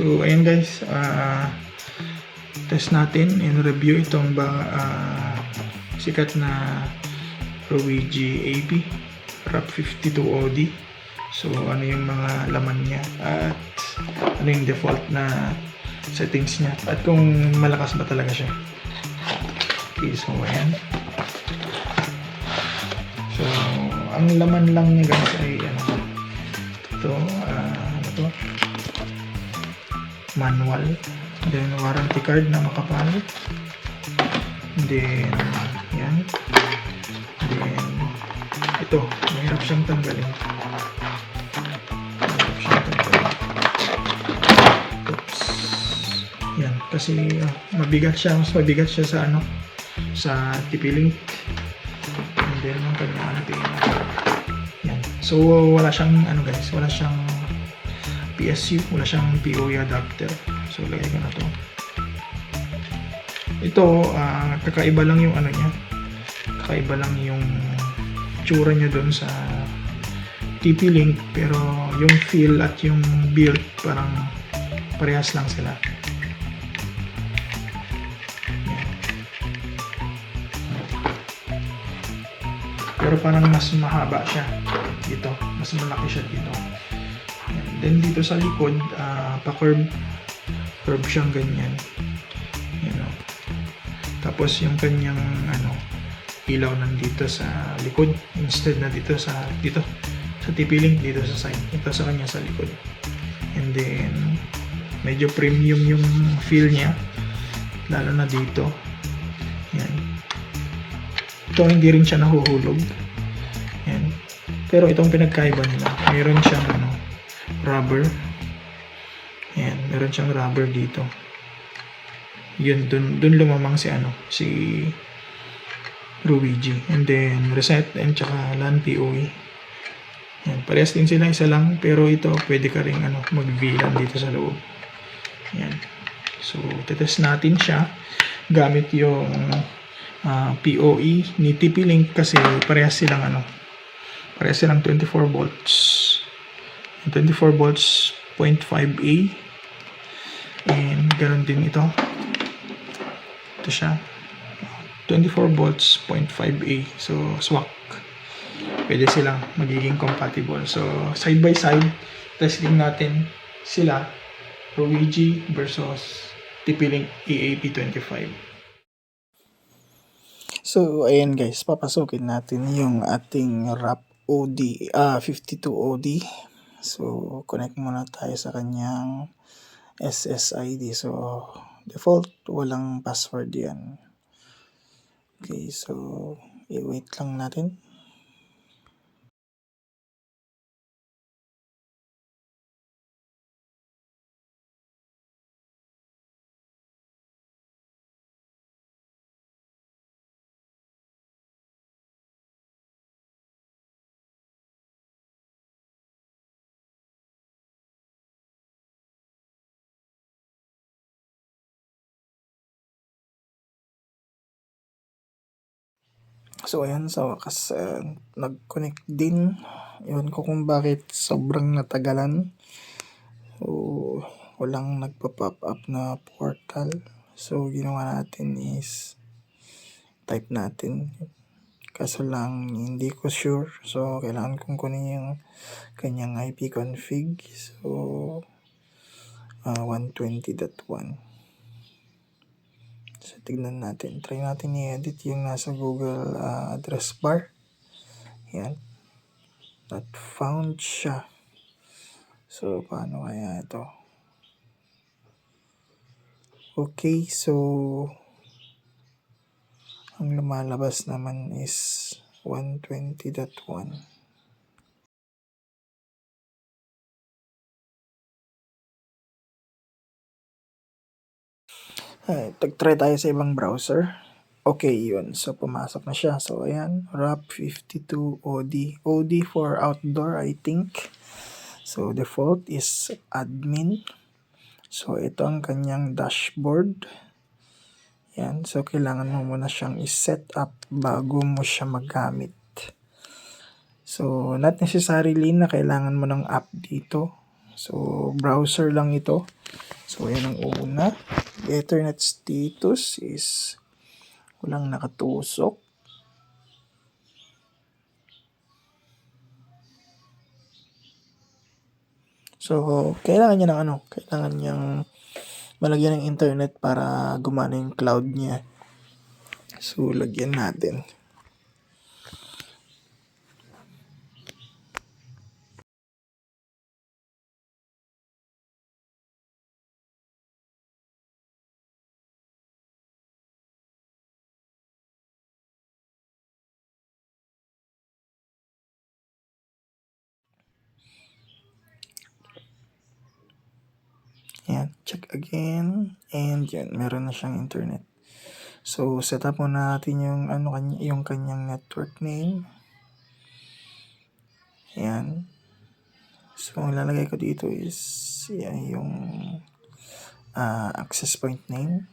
So, ayan guys, test natin in review itong sikat na Rowigi AB RAP 52OD. So, ano yung mga laman niya at ano yung default na settings niya at kung malakas ba talaga siya. Okay, so ayan. So, ang laman lang niya guys ay ito, ano to? Manual, then warranty card na makapal, then yan, then ito, mahirap siyang tanggalin. Oops. Yan, kasi mabigat siya, mas mabigat siya sa sa TP-Link. And then ang kanya yan. So wala siyang guys, wala siyang PSU, wala siyang POE adapter. So lagay ko na to. Ito, kakaiba lang yung niya. Kakaiba lang yung tsura niya doon sa TP-Link, pero yung feel at yung build parang parehas lang sila. Pero parang mas mahaba siya dito, mas malaki siya dito. Then dito sa likod, pa-curve siyang ganyan. Tapos yung kanyang ilaw nandito sa likod instead na dito sa TP-Link, dito sa side. Ito sa kanya sa likod. And then medyo premium yung feel niya, lalo na dito. Yan. Ito hindi rin siya nahuhulog. Yan. Pero itong pinagkaiba nila, mayroon siyang rubber. Ayan, meron siyang rubber dito. Yun, dun lumamang si Rowigi. And then reset and tsaka LAN POE. Ayan, parehas din sila, isa lang, pero ito pwede ka ring mag-VLAN dito sa loob. Ayan. So tetest natin siya gamit yung POE ni TP-Link kasi parehas silang 24 volts. 24 volts 0.5A, and ganoon din ito siya 24 volts 0.5A. so swak, pwede silang magiging compatible. So side by side testing natin sila, Rowigi versus TP-Link EAP25. So ayan guys, papasukin natin yung ating RAP 52OD. So, connect muna tayo sa kanyang SSID. So, default, walang password yan. Okay, so, i-wait lang natin. So ayan, sa wakas nag-connect din. Ewan ko kung bakit sobrang natagalan. So walang nagpa-pop up na portal. So ginawa natin is type natin. Kaso lang hindi ko sure. So kailangan kong kunin yung kanyang IP config. So 120.1. So, tignan natin. Try natin i-edit yung nasa Google address bar. Yan. Not found siya. So, paano kaya ito? Okay, so ang lumalabas naman is 120.1. Tag-try tayo sa ibang browser. Okay, yun. So, pumasok na siya. So, ayan. RAP 52OD. OD for outdoor, I think. So, default is admin. So, ito ang kanyang dashboard. Yan. So, kailangan mo muna siyang i-set up bago mo siya magamit. So, not necessarily na kailangan mo ng app dito. So, browser lang ito. So, yan ang una. Ethernet status is walang nakatusok. So, kailangan niya ng kailangan niyang malagyan ng internet para gumana yung cloud niya. So, lagyan natin. Yan, check again. And yan, meron na siyang internet. So, set up muna natin yung yung kanyang network name. Yan. So, ang lalagay ko dito is yan, yung access point name.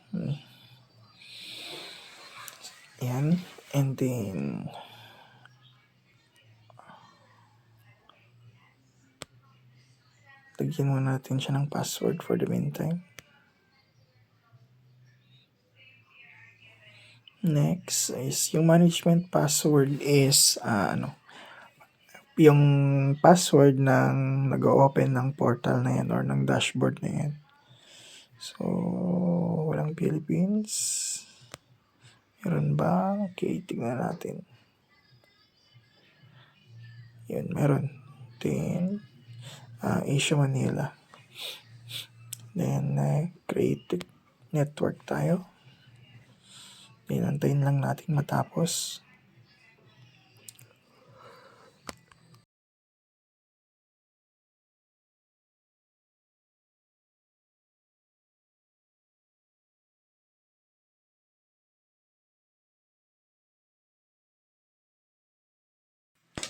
Yan. And then, lagyan muna natin siya ng password for the meantime. Next is yung management password is yung password ng nag-open ng portal na yan or ng dashboard na yan. So, walang Philippines. Meron ba? Okay, tignan natin. Yun, meron. Then, Asia Manila. Then, create network tayo. Then, antayin lang natin matapos.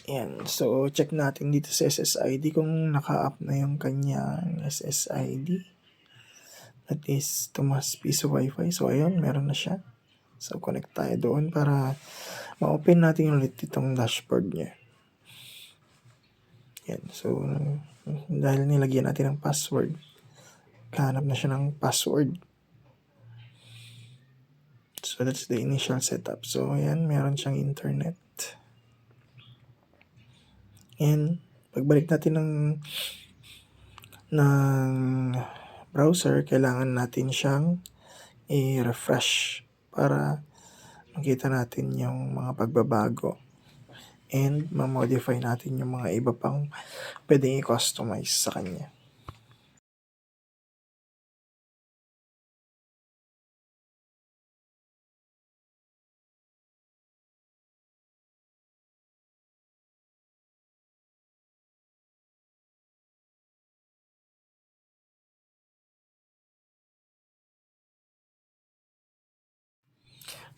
Yan. So, check natin dito sa SSID kung naka-up na yung kanyang SSID. That is Tomas Piso Wi-Fi. So, ayun, meron na siya. So, connect tayo doon para ma-open natin ulit itong dashboard niya. Yan. So, dahil nilagyan natin ng password, kahanap na siya ng password. So, that's the initial setup. So, ayan, meron siyang internet. And, pagbalik natin ng browser, kailangan natin siyang i-refresh para makita natin yung mga pagbabago and ma-modify natin yung mga iba pang pwedeng i-customize sa kanya.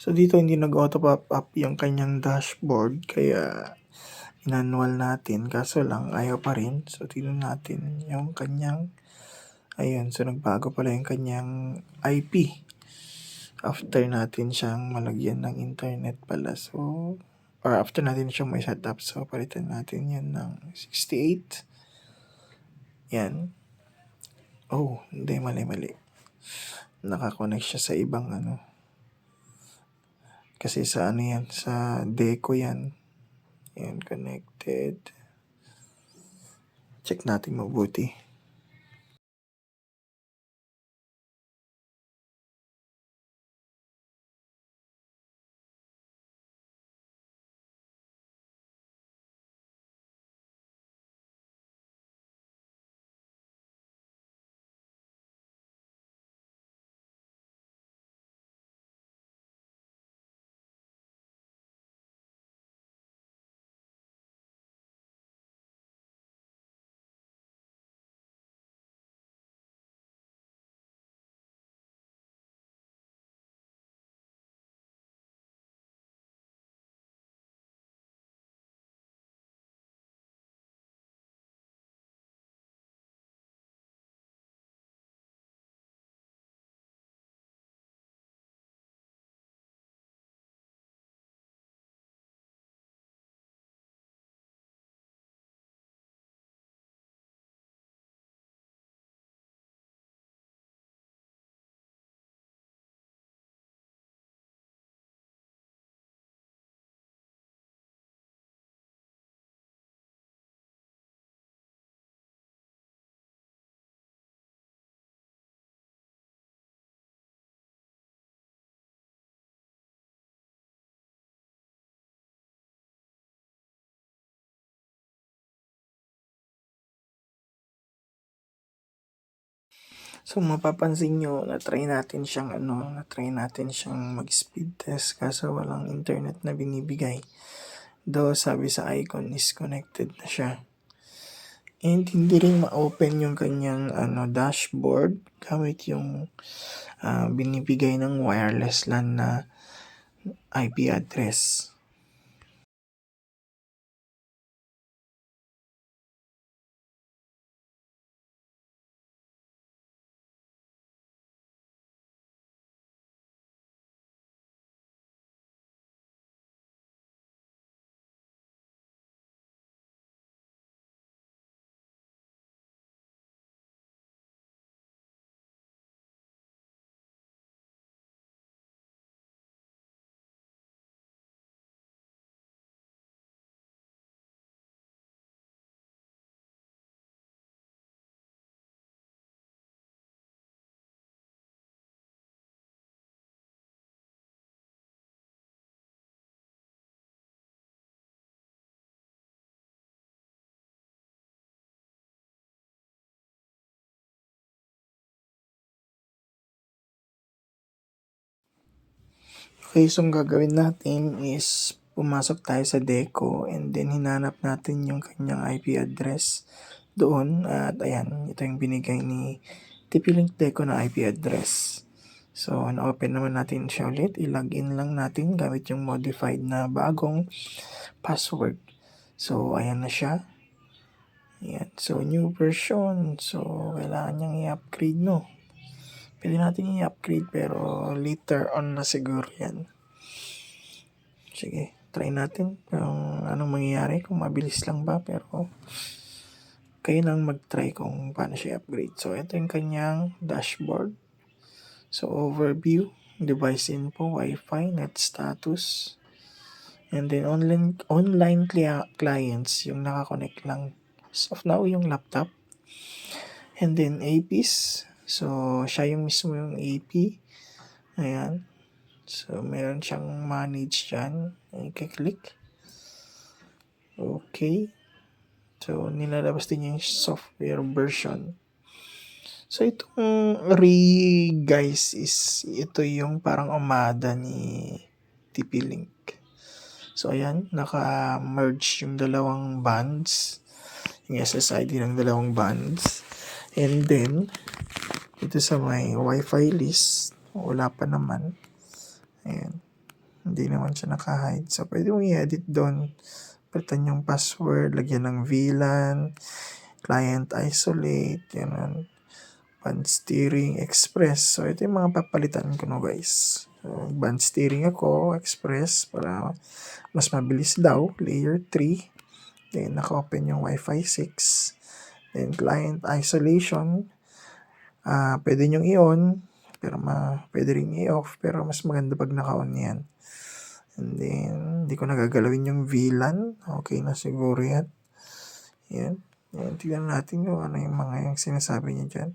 So, dito hindi nag-auto pop up yung kanyang dashboard, kaya inanual natin. Kaso lang, ayaw pa rin. So, tingnan natin yung kanyang, ayun, so nagbago pala yung kanyang IP. After natin siyang malagyan ng internet pala. So, or after natin siyang may setup. So, palitan natin yan ng 68. Yan. Oh, hindi, mali. Nakakonect siya sa ibang Kasi sa yan, sa Deco yan. Yan, connected. Check natin mabuti. So mapapansin nyo, na-try natin siyang mag-speed test kaso walang internet na binibigay. Though sabi sa icon is connected na siya. And hindi rin ma-open yung kanyang dashboard gamit yung binibigay ng wireless LAN na IP address. Okay, so ang gagawin natin is pumasok tayo sa Deco and then hinanap natin yung kanyang IP address doon at ayan, ito yung binigay ni TP-Link Deco na IP address. So, na-open naman natin siya ulit. I-login lang natin gamit yung modified na bagong password. So, ayan na siya. Ayan. So, new version. So, kailangan niyang i-upgrade, no? Pwede natin i-upgrade pero later on na siguro yan. Sige, try natin kung anong mangyayari, kung mabilis lang ba, pero kayo nang mag-try kung paano siya upgrade. So, ito yung kanyang dashboard. So, overview, device info, Wi-Fi, net status, and then online clients, yung nakakonect lang. As of now, yung laptop. And then APs. So, siya yung mismo yung AP. Ayan. So, meron siyang manage dyan. I-click. Okay. So, nilalabas din yung software version. So, itong guys, is ito yung parang umada ni TP-Link. So, ayan. Naka-merge yung dalawang bands. Yung SSID ng dalawang bands. And then, ito sa may Wi-Fi list, wala pa naman. Ayan. Hindi naman siya naka-hide. So, pwede mong i-edit doon. Palitan yung password, lagyan ng VLAN, client isolate, yan, band steering, express. So, ito yung mga papalitan ko, no, guys. So, band steering ako, express, para mas mabilis daw, layer 3. Then, naka-open yung Wi-Fi 6. Then, client isolation, pwede nyong i-on, pero pwede rin i-off, pero mas maganda pag naka-on yan. And then, hindi ko nagagalawin yung VLAN. Okay na siguro yan. Yan. Yan. Tignan natin kung ano yung mga yung sinasabi niya dyan.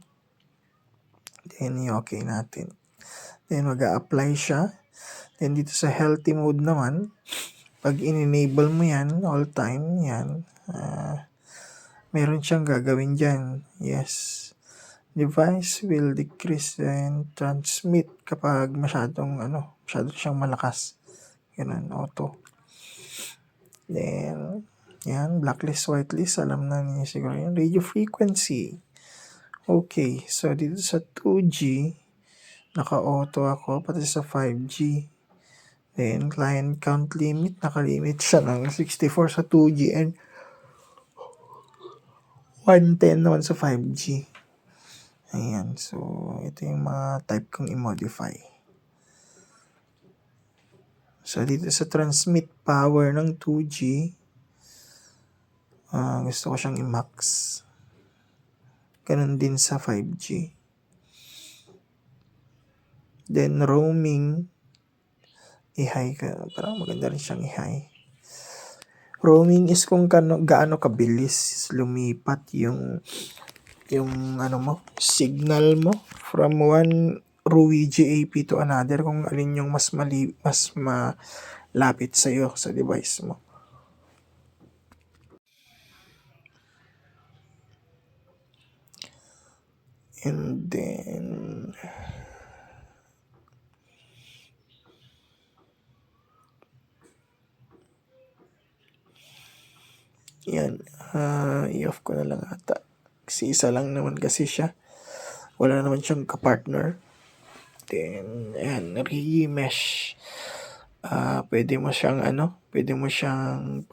Then, okay natin. Then, mag-a-apply siya. Then, dito sa healthy mode naman, pag in-enable mo yan, all time, yan, meron siyang gagawin dyan. Yes. Device will decrease and transmit kapag masyado siyang malakas. Ganun, auto. Then, yan, blacklist, whitelist, alam na niyo siguro yan. Radio frequency. Okay, so dito sa 2G, naka-auto ako, pati sa 5G. Then, client count limit, naka-limit siya ng 64 sa 2G and 110 naman sa 5G. Ayan, so ito yung mga type kong i-modify. So, dito sa transmit power ng 2G, gusto ko siyang i-max. Ganun din sa 5G. Then, roaming, i-high ka. Parang maganda rin siyang i-high. Roaming is kung gaano kabilis lumipat yung signal mo from one RUI GAP to another, kung alin yung mas malapit sa iyo sa device mo. And then yan, i-off ko na lang ata. Kasi isa lang naman kasi siya. Wala naman siyang kapartner. Then, ayan, remesh. Pwede mo siyang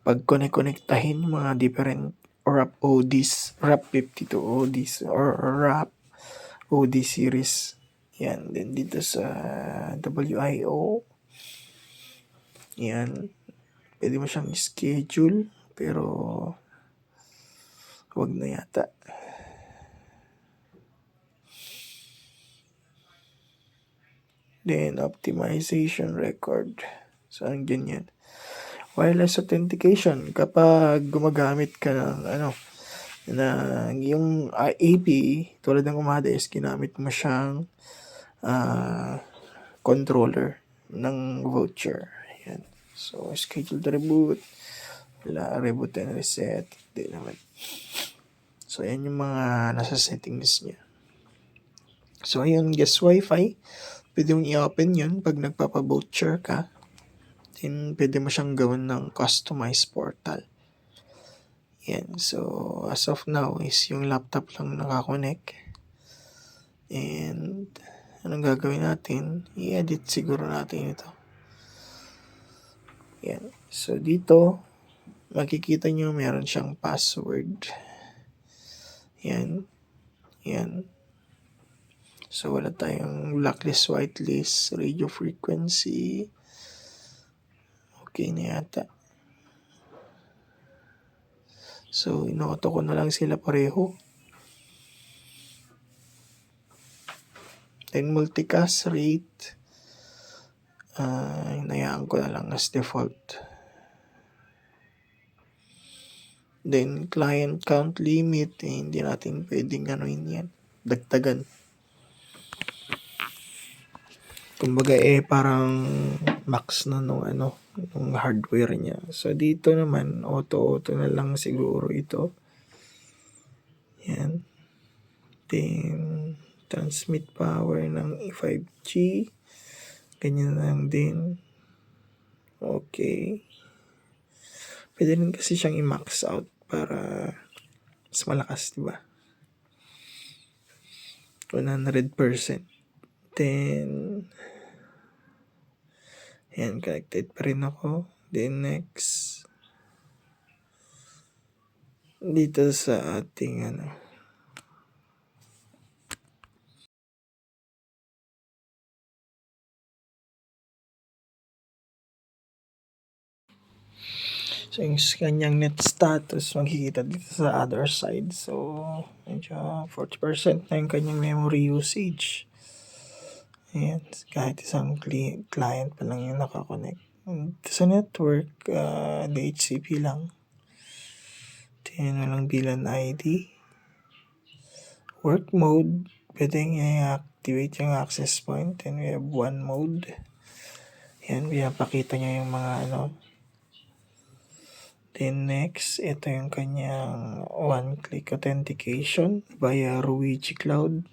pag-connect-connectahin yung mga different RAP ODs, RAP 52 ODs, or RAP OD series. Yan, then dito sa WIO, yan, pwede mo siyang schedule, pero wag na yata. Then, optimization record. So, ang ganyan. Wireless authentication. Kapag gumagamit ka ng na yung AP, tulad ng Umades, ginamit mo siyang controller ng voucher. Yan. So, scheduled reboot. Wala, reboot and reset. Hindi naman. So, yan yung mga nasa settings niya. So, ayun, guest wifi. Pwede mong i-open yun pag nagpapa-voucher ka. Then, pwede mo siyang gawin ng customized portal. Yan. So, as of now is yung laptop lang nakakonect. And, anong gagawin natin? I-edit siguro natin ito. Yan. So, dito, makikita nyo meron siyang password. Yan. Yan. So, wala tayong blacklist, whitelist, radio frequency. Okay na yata. So, inoto ko na lang sila pareho. Then, multicast rate. Hinayaan ko na lang as default. Then, client count limit. Hindi natin pwedeng yan. Dagdagan. Kumbaga parang max na nung hardware niya. So, dito naman, auto na lang siguro ito. Yan. Then, transmit power ng 5G. Ganyan lang din. Okay. Pwede rin kasi siyang i-max out para mas malakas, diba? 100%. Then, yan, connected pa rin ako. Then, next. Dito sa ating So, yung kanyang net status, makikita dito sa other side. So, medyo 40% na yung kanyang memory usage. Ayan, kahit isang client pa lang yung nakakonect. Sa network, DHCP lang. Then, walang VLAN ID. Work mode, pwedeng i-activate yung access point. And we have one mode. Yan, pinapakita niya yung mga Then next, ito yung kanyang one-click authentication via Ruiji Cloud.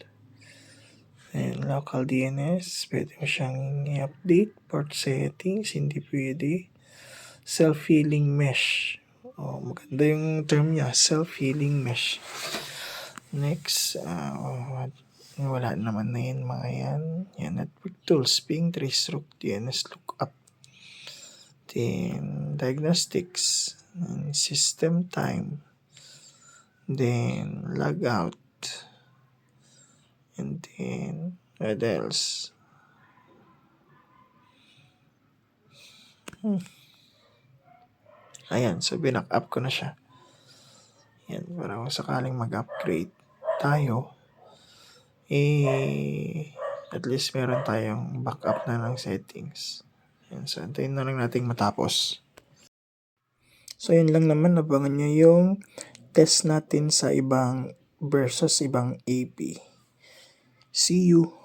And local DNS, pwede mo siyang i-update. Port settings, hindi pwede. Self-healing mesh. Maganda yung term niya, self-healing mesh. Next, wala naman na yun mga yan. Yan, network tools, ping, traceroute, DNS lookup. Then, diagnostics. And system time, then logout, and then what else? Ayan, so binack-up ko na siya. Yan, para kung sakaling mag-upgrade tayo, at least meron tayong backup na ng settings. Yan, so antayin na lang nating matapos. So, yun lang naman. Abangan nyo yung test natin sa ibang versus ibang AP. See you!